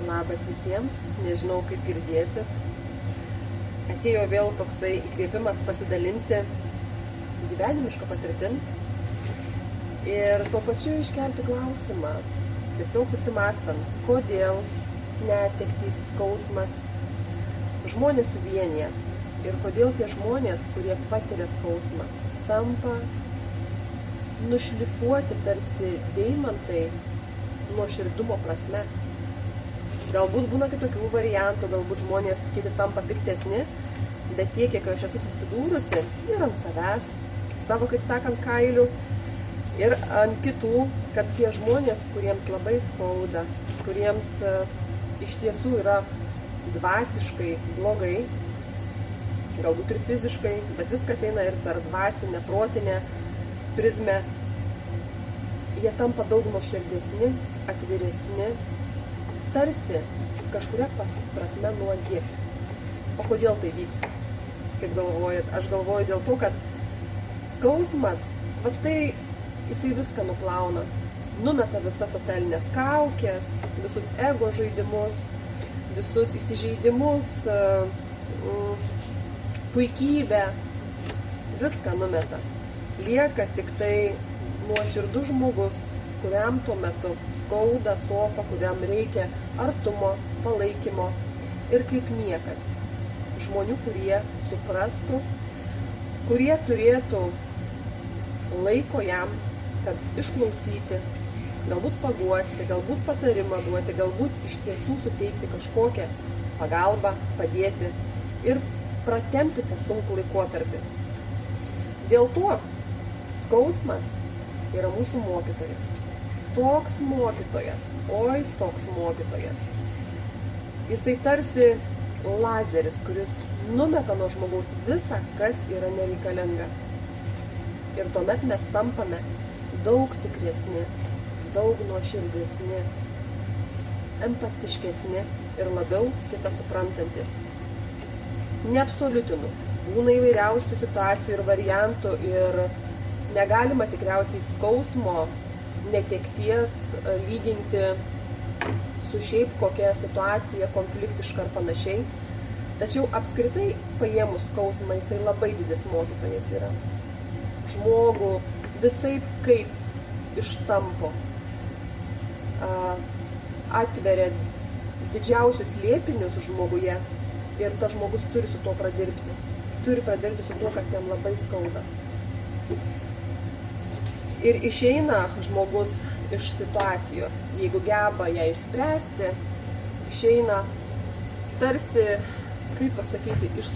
Labas visiems, nežinau kaip girdėsit. Atėjo vėl toksai įkvėpimas pasidalinti gyvenimišką patirtim ir tuo pačiu iškelti klausimą, tiesiog susimastant, kodėl netektys, skausmas žmonės suvienyje ir kodėl tie žmonės, kurie patiria skausmą, tampa nušlifuoti tarsi deimantai nuoširdumo prasme. Galbūt būna kitokių variantų, galbūt žmonės kiti tampa piktesni, bet tiek, kiek aš esu susidūrusi ir ant savęs, savo, kaip sakant, kailių, ir ant kitų, kad tie žmonės, kuriems labai skauda, kuriems iš tiesų yra dvasiškai blogai, galbūt ir fiziškai, bet viskas eina ir per dvasinę, protinę prizmę, jie tampa daug nuoširdesni, atviresni, tarsi kažkuria prasme nuogi. O kodėl tai vyksta? Kaip galvojat? Aš galvoju dėl to, kad skausmas, tai jisai viską nuplauna. Numeta visas socialinės kaukės, visus ego žaidimus, visus įsižeidimus, puikybę, viską numeta. Lieka tik tai nuoširdus žmogus, kuriam tuo metu skauda, sopa, kuriam reikia artumo, palaikymo ir kaip niekad. Žmonių, kurie suprastų, kurie turėtų laiko jam, kad išklausyti, galbūt paguosti, galbūt patarimą duoti, galbūt iš tiesų suteikti kažkokią pagalbą, padėti ir pratempti tą sunkų laikotarpį. Dėl to skausmas yra mūsų mokytojas. Toks mokytojas, oi toks mokytojas. Jisai tarsi lazeris, kuris numeta nuo žmogaus visą, kas yra nereikalinga. Ir tuomet mes tampame daug tikresni, daug nuoširdesni, empatiškesni ir labiau kitą suprantantis. Neabsoliutinu, būna įvairiausių situacijų ir variantų ir negalima tikriausiai skausmo, netekties lyginti su šiaip kokia situacija konfliktiška ar panašiai. Tačiau apskritai paėmus skausmą, jisai labai didis mokytojas yra. Žmogų visaip kaip ištampo, atveria didžiausius slėpinius žmoguje ir tas žmogus turi su tuo pradirbti. Turi pradirbti su tuo, kas jam labai skauda. Ir išeina žmogus iš situacijos, jeigu geba ją išspręsti, išeina tarsi, kaip pasakyti, iš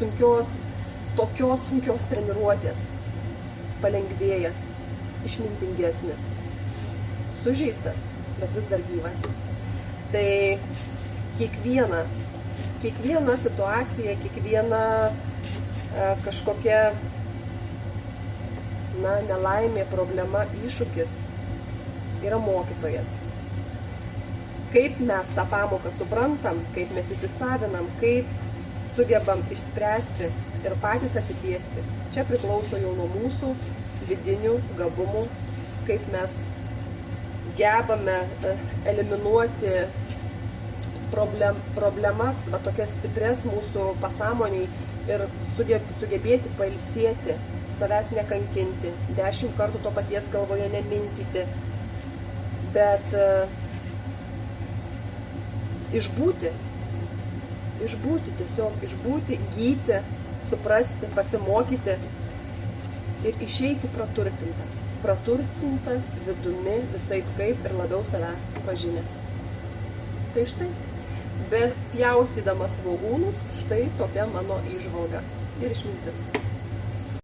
tokios sunkios treniruotės, palengvėjęs, išmintingesnis, sužeistas, bet vis dar gyvas. Tai kiekviena situacija, kiekviena kažkokia nelaimė, problema, iššūkis yra mokytojas. Kaip mes tą pamoką suprantam, kaip mes įsisavinam, kaip sugebam išspręsti ir patys atsitiesti, čia priklauso jau nuo mūsų vidinių gabumų, kaip mes gebame eliminuoti problemas, tokias stiprias mūsų pasąmoniai ir sugebėti pailsėti, savęs nekankinti, 10 kartų to paties galvoje nemintyti, bet išbūti, gyti, suprasti, pasimokyti ir išeiti praturtintas vidumi visaip kaip ir labiau save pažinęs. Tai štai, be pjaustydamas svogūnus, štai tokia mano įžvalga ir išmintis.